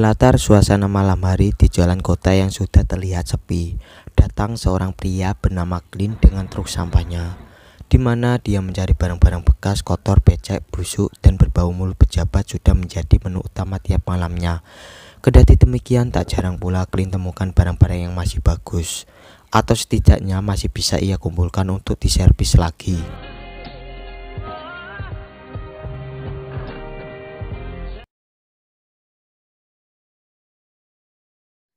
Berlatar suasana malam hari di jalan kota yang sudah terlihat sepi, datang seorang pria bernama Clint dengan truk sampahnya, di mana dia mencari barang-barang bekas, kotor, becek, busuk, dan berbau mulut pejabat sudah menjadi menu utama tiap malamnya. Kendati demikian, tak jarang pula Clint temukan barang-barang yang masih bagus, atau setidaknya masih bisa ia kumpulkan untuk diservis lagi.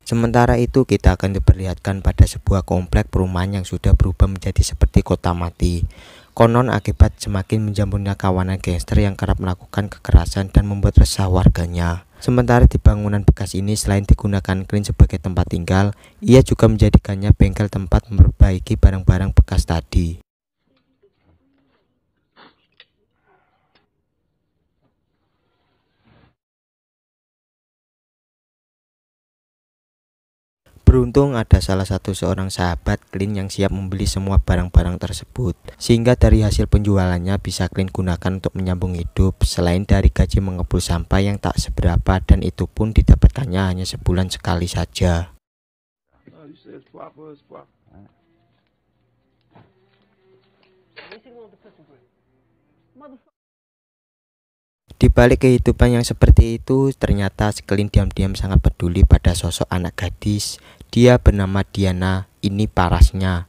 Sementara itu, kita akan diperlihatkan pada sebuah komplek perumahan yang sudah berubah menjadi seperti kota mati. Konon akibat semakin menjamurnya kawanan gangster yang kerap melakukan kekerasan dan membuat resah warganya. Sementara di bangunan bekas ini, selain digunakan Clint sebagai tempat tinggal, ia juga menjadikannya bengkel tempat memperbaiki barang-barang bekas tadi. Beruntung ada salah satu seorang sahabat Clint yang siap membeli semua barang-barang tersebut, sehingga dari hasil penjualannya bisa Clint gunakan untuk menyambung hidup selain dari gaji mengepul sampah yang tak seberapa, dan itu pun didapatkannya hanya sebulan sekali saja. Di balik kehidupan yang seperti itu, ternyata Clint diam-diam sangat peduli pada sosok anak gadis. Dia bernama Diana, ini parasnya.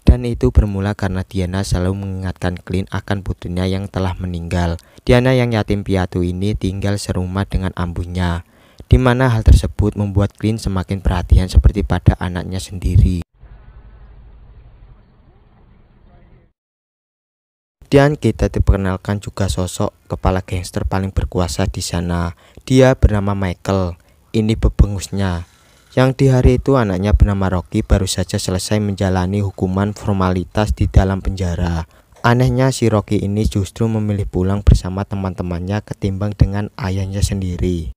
Dan itu bermula karena Diana selalu mengingatkan Clint akan putrinya yang telah meninggal. Diana yang yatim piatu ini tinggal serumah dengan ambunya, di mana hal tersebut membuat Clint semakin perhatian seperti pada anaknya sendiri. Dan kita diperkenalkan juga sosok kepala gangster paling berkuasa di sana. Dia bernama Michael, ini bebengusnya. Yang di hari itu anaknya bernama Rocky baru saja selesai menjalani hukuman formalitas di dalam penjara. Anehnya si Rocky ini justru memilih pulang bersama teman-temannya ketimbang dengan ayahnya sendiri.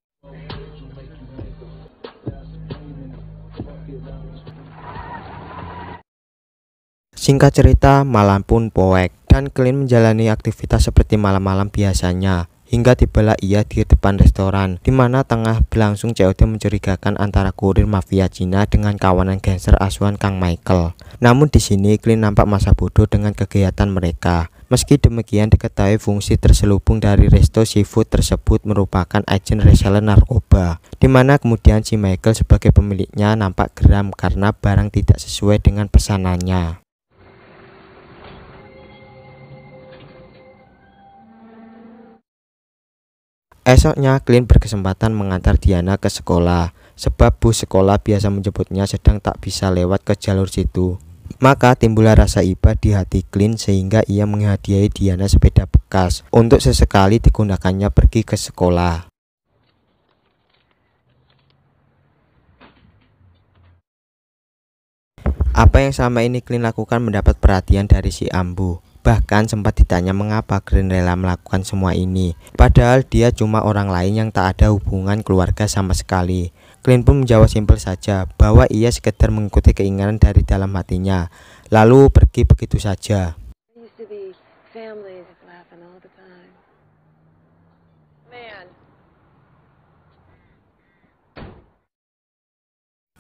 Singkat cerita, malam pun poek dan Clint menjalani aktivitas seperti malam-malam biasanya, hingga tibalah ia di depan restoran, di mana tengah berlangsung COD mencurigakan antara kurir mafia Cina dengan kawanan gangster asuhan Kang Michael. Namun di sini Clint nampak masa bodoh dengan kegiatan mereka. Meski demikian, diketahui fungsi terselubung dari resto seafood tersebut merupakan agen reseller narkoba, di mana kemudian si Michael sebagai pemiliknya nampak geram karena barang tidak sesuai dengan pesanannya. Esoknya Clint berkesempatan mengantar Diana ke sekolah, sebab bus sekolah biasa menjemputnya sedang tak bisa lewat ke jalur situ. Maka timbullah rasa iba di hati Clint sehingga ia menghadiahi Diana sepeda bekas untuk sesekali digunakannya pergi ke sekolah. Apa yang selama ini Clint lakukan mendapat perhatian dari si ambu. Bahkan sempat ditanya mengapa Clint rela melakukan semua ini, padahal dia cuma orang lain yang tak ada hubungan keluarga sama sekali. Clint pun menjawab simpel saja bahwa ia sekedar mengikuti keinginan dari dalam hatinya, lalu pergi begitu saja.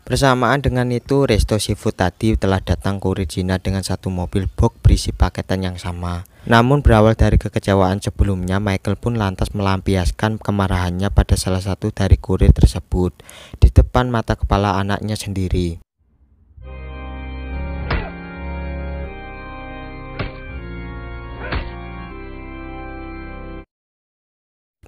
Bersamaan dengan itu, resto seafood tadi telah datang kurir Cina dengan satu mobil box berisi paketan yang sama. Namun berawal dari kekecewaan sebelumnya, Michael pun lantas melampiaskan kemarahannya pada salah satu dari kurir tersebut di depan mata kepala anaknya sendiri.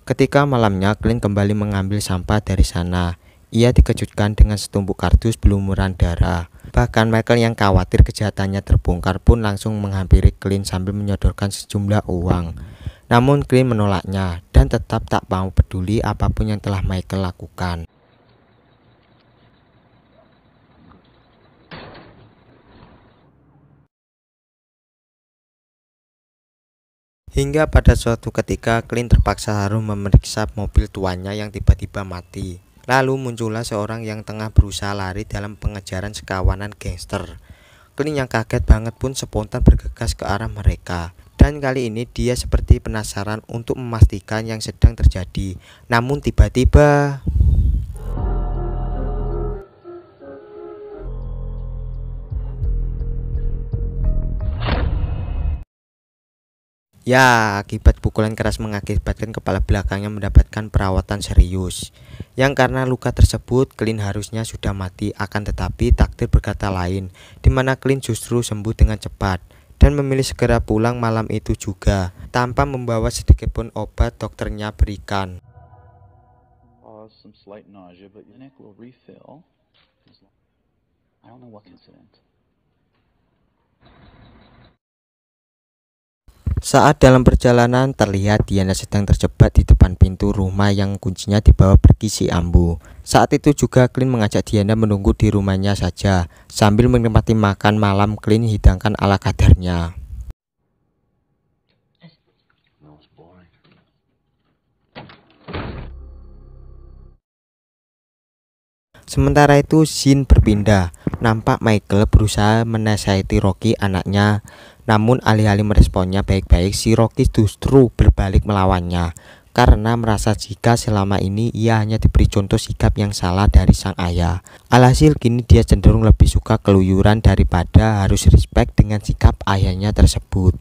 Ketika malamnya Clint kembali mengambil sampah dari sana, ia dikejutkan dengan setumpuk kardus berlumuran darah. Bahkan Michael yang khawatir kejahatannya terbongkar pun langsung menghampiri Clint sambil menyodorkan sejumlah uang. Namun Clint menolaknya dan tetap tak mau peduli apapun yang telah Michael lakukan. Hingga pada suatu ketika Clint terpaksa harus memeriksa mobil tuannya yang tiba-tiba mati. Lalu muncullah seorang yang tengah berusaha lari dalam pengejaran sekawanan gangster. Clint yang kaget banget pun spontan bergegas ke arah mereka. Dan kali ini dia seperti penasaran untuk memastikan yang sedang terjadi. Namun tiba-tiba Ya, akibat pukulan keras mengakibatkan kepala belakangnya mendapatkan perawatan serius. Yang karena luka tersebut, Clint harusnya sudah mati, akan tetapi takdir berkata lain, di mana Clint justru sembuh dengan cepat dan memilih segera pulang malam itu juga, tanpa membawa sedikit pun obat dokternya berikan. Some slight nausea, but your neck will refill. I don't know what incident. Saat dalam perjalanan terlihat Diana sedang terjebak di depan pintu rumah yang kuncinya dibawa pergi si Ambu. Saat itu juga Clint mengajak Diana menunggu di rumahnya saja sambil menikmati makan malam. Clint hidangkan ala kadarnya. Sementara itu scene berpindah. Nampak Michael berusaha menasihati Rocky anaknya. Namun alih-alih meresponnya baik-baik, si Rocky justru berbalik melawannya. Karena merasa jika selama ini ia hanya diberi contoh sikap yang salah dari sang ayah. Alhasil kini dia cenderung lebih suka keluyuran daripada harus respect dengan sikap ayahnya tersebut.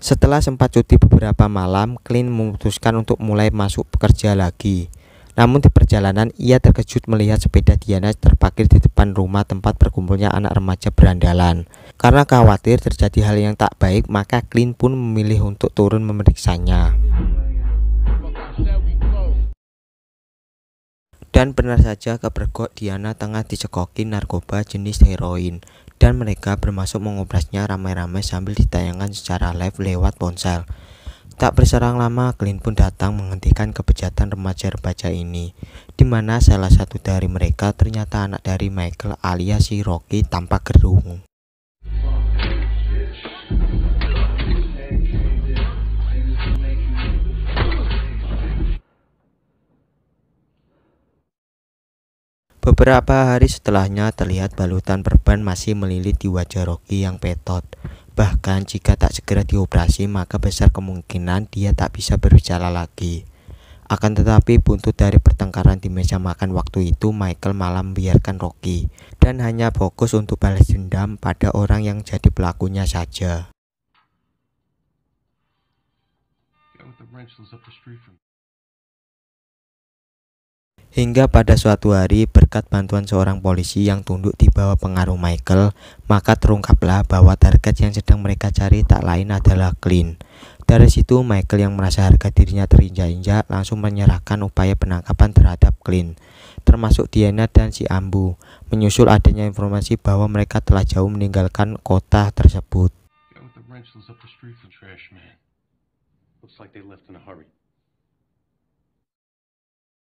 Setelah sempat cuti beberapa malam, Clint memutuskan untuk mulai masuk bekerja lagi. Namun di perjalanan ia terkejut melihat sepeda Diana terparkir di depan rumah tempat berkumpulnya anak remaja berandalan. Karena khawatir terjadi hal yang tak baik, maka Clint pun memilih untuk turun memeriksanya. Dan benar saja kepergok Diana tengah dicekoki narkoba jenis heroin, dan mereka bermaksud mengoplasnya ramai-ramai sambil ditayangkan secara live lewat ponsel. Tak berserang lama, Clint pun datang menghentikan kebejatan remaja-remaja ini, di mana salah satu dari mereka ternyata anak dari Michael alias si Rocky tanpa gerung. Beberapa hari setelahnya terlihat balutan perban masih melilit di wajah Rocky yang petot. Bahkan jika tak segera dioperasi maka besar kemungkinan dia tak bisa berbicara lagi. Akan tetapi buntut dari pertengkaran di meja makan waktu itu, Michael malah membiarkan Rocky dan hanya fokus untuk balas dendam pada orang yang jadi pelakunya saja. Hingga pada suatu hari, berkat bantuan seorang polisi yang tunduk di bawah pengaruh Michael, maka terungkaplah bahwa target yang sedang mereka cari tak lain adalah Clint. Dari situ Michael yang merasa harga dirinya terinjak-injak langsung menyerahkan upaya penangkapan terhadap Clint, termasuk Diana dan si Ambu, menyusul adanya informasi bahwa mereka telah jauh meninggalkan kota tersebut.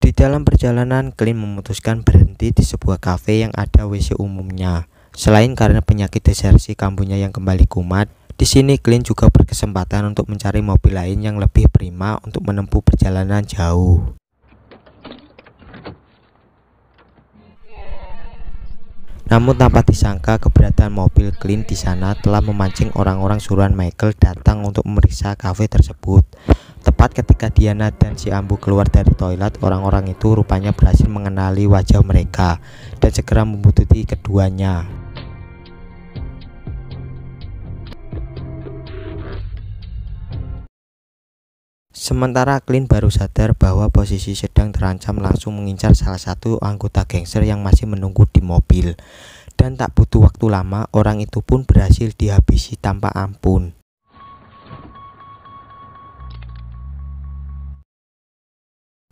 Di dalam perjalanan, Clint memutuskan berhenti di sebuah kafe yang ada WC umumnya. Selain karena penyakit desersi kambuhnya yang kembali kumat, di sini Clint juga berkesempatan untuk mencari mobil lain yang lebih prima untuk menempuh perjalanan jauh. Namun tanpa disangka, keberadaan mobil Clint di sana telah memancing orang-orang suruhan Michael datang untuk memeriksa kafe tersebut. Tepat ketika Diana dan si Ambu keluar dari toilet, orang-orang itu rupanya berhasil mengenali wajah mereka dan segera membuntuti keduanya. Sementara Clint baru sadar bahwa posisi sedang terancam, langsung mengincar salah satu anggota gangster yang masih menunggu di mobil. Dan tak butuh waktu lama, orang itu pun berhasil dihabisi tanpa ampun.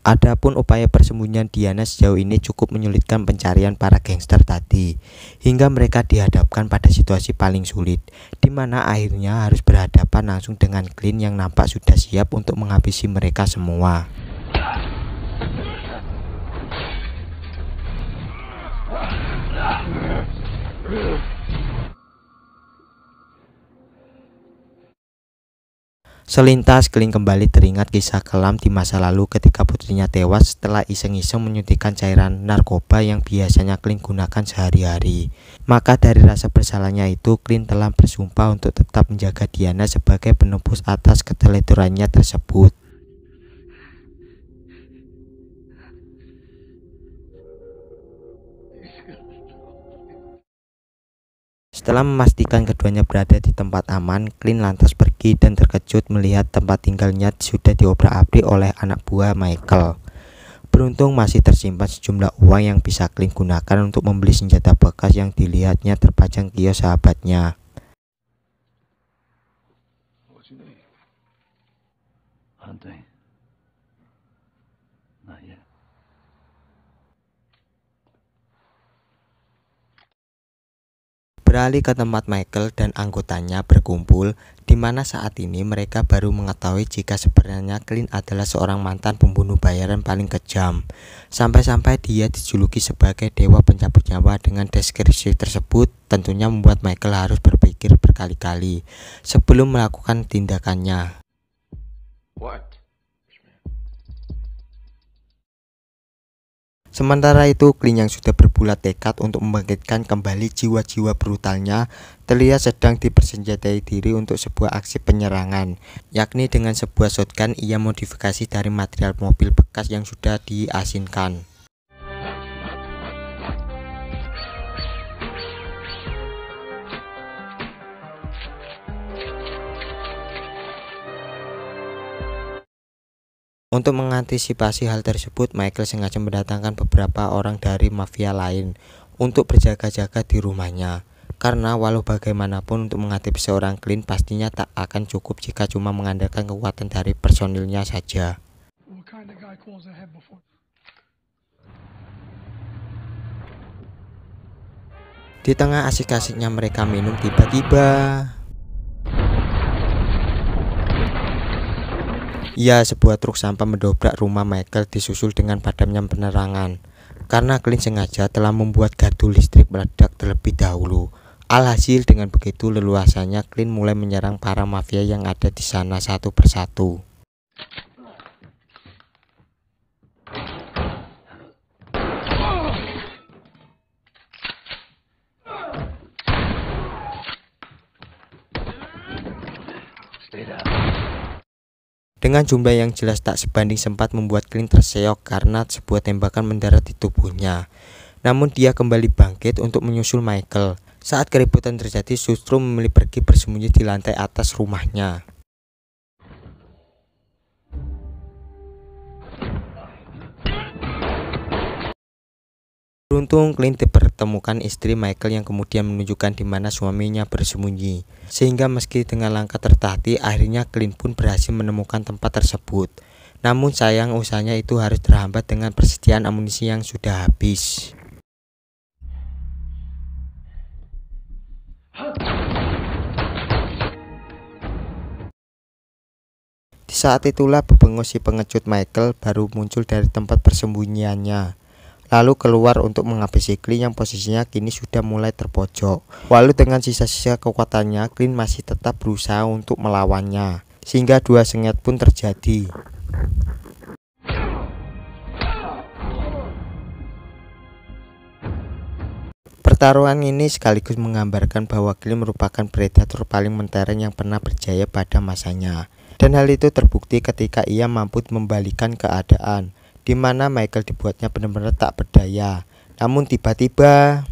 Adapun upaya persembunyian Diana sejauh ini cukup menyulitkan pencarian para gangster tadi, hingga mereka dihadapkan pada situasi paling sulit, di mana akhirnya harus berhadapan langsung dengan Clint yang nampak sudah siap untuk menghabisi mereka semua. Selintas Clint kembali teringat kisah kelam di masa lalu ketika putrinya tewas setelah iseng-iseng menyuntikkan cairan narkoba yang biasanya Clint gunakan sehari-hari. Maka dari rasa bersalahnya itu, Clint telah bersumpah untuk tetap menjaga Diana sebagai penebus atas keteledorannya tersebut. Setelah memastikan keduanya berada di tempat aman, Clint lantas pergi dan terkejut melihat tempat tinggalnya sudah diobrak-abrik oleh anak buah Michael. Beruntung masih tersimpan sejumlah uang yang bisa Clint gunakan untuk membeli senjata bekas yang dilihatnya terpajang kios sahabatnya. What's your name? Hunting. Not yet. Beralih ke tempat Michael dan anggotanya berkumpul, di mana saat ini mereka baru mengetahui jika sebenarnya Clint adalah seorang mantan pembunuh bayaran paling kejam. Sampai-sampai dia dijuluki sebagai dewa pencabut nyawa. Dengan deskripsi tersebut tentunya membuat Michael harus berpikir berkali-kali sebelum melakukan tindakannya. What? Sementara itu, Clint yang sudah berbulat tekad untuk membangkitkan kembali jiwa-jiwa brutalnya terlihat sedang dipersenjatai diri untuk sebuah aksi penyerangan, yakni dengan sebuah shotgun ia modifikasi dari material mobil bekas yang sudah diasinkan. Untuk mengantisipasi hal tersebut, Michael sengaja mendatangkan beberapa orang dari mafia lain untuk berjaga-jaga di rumahnya. Karena walau bagaimanapun untuk menghadapi seorang Clint pastinya tak akan cukup jika cuma mengandalkan kekuatan dari personilnya saja. Di tengah asik-asiknya mereka minum, tiba-tiba sebuah truk sampah mendobrak rumah Michael disusul dengan padamnya penerangan. Karena Clint sengaja telah membuat gardu listrik meledak terlebih dahulu. Alhasil dengan begitu leluasanya Clint mulai menyerang para mafia yang ada di sana satu persatu. Dengan jumlah yang jelas tak sebanding sempat membuat Clint terseok karena sebuah tembakan mendarat di tubuhnya. Namun dia kembali bangkit untuk menyusul Michael. Saat keributan terjadi, justru memilih pergi bersembunyi di lantai atas rumahnya. Beruntung Clint dipertemukan istri Michael yang kemudian menunjukkan di mana suaminya bersembunyi. Sehingga meski dengan langkah tertatih, akhirnya Clint pun berhasil menemukan tempat tersebut. Namun sayang usahanya itu harus terhambat dengan persediaan amunisi yang sudah habis. Di saat itulah bebengus si pengecut Michael baru muncul dari tempat persembunyiannya. Lalu keluar untuk menghabisi Clint yang posisinya kini sudah mulai terpojok. Walau dengan sisa-sisa kekuatannya, Clint masih tetap berusaha untuk melawannya, sehingga dua sengit pun terjadi. Pertarungan ini sekaligus menggambarkan bahwa Clint merupakan predator paling mentereng yang pernah berjaya pada masanya. Dan hal itu terbukti ketika ia mampu membalikan keadaan, di mana Michael dibuatnya benar-benar tak berdaya. Namun tiba-tiba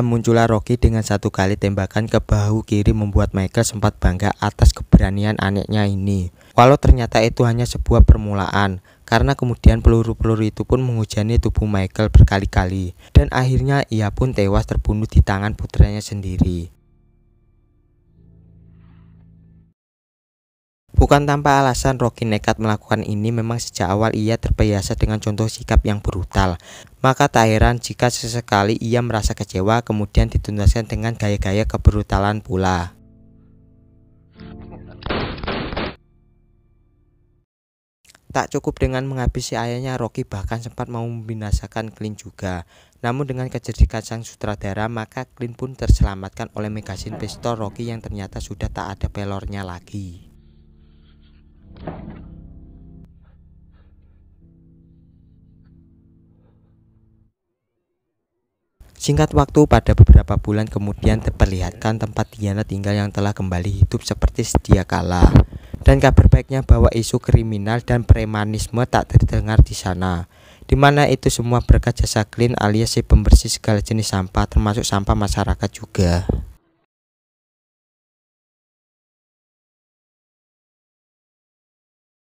muncullah Rocky dengan satu kali tembakan ke bahu kiri membuat Michael sempat bangga atas keberanian anaknya ini. Walau ternyata itu hanya sebuah permulaan, karena kemudian peluru-peluru itu pun menghujani tubuh Michael berkali-kali, dan akhirnya ia pun tewas terbunuh di tangan putranya sendiri. Bukan tanpa alasan Rocky nekat melakukan ini. Memang sejak awal ia terbiasa dengan contoh sikap yang brutal. Maka tak heran jika sesekali ia merasa kecewa kemudian dituntaskan dengan gaya-gaya kebrutalan pula. Tak cukup dengan menghabisi ayahnya, Rocky bahkan sempat mau membinasakan Clint juga. Namun dengan kecerdikan sang sutradara, maka Clint pun terselamatkan oleh magasin pistol Rocky yang ternyata sudah tak ada pelornya lagi. Singkat waktu, pada beberapa bulan kemudian diperlihatkan tempat Diana tinggal yang telah kembali hidup seperti sedia kala. Dan kabar baiknya bahwa isu kriminal dan premanisme tak terdengar di sana, di mana itu semua berkat jasa Clean alias si pembersih segala jenis sampah termasuk sampah masyarakat juga.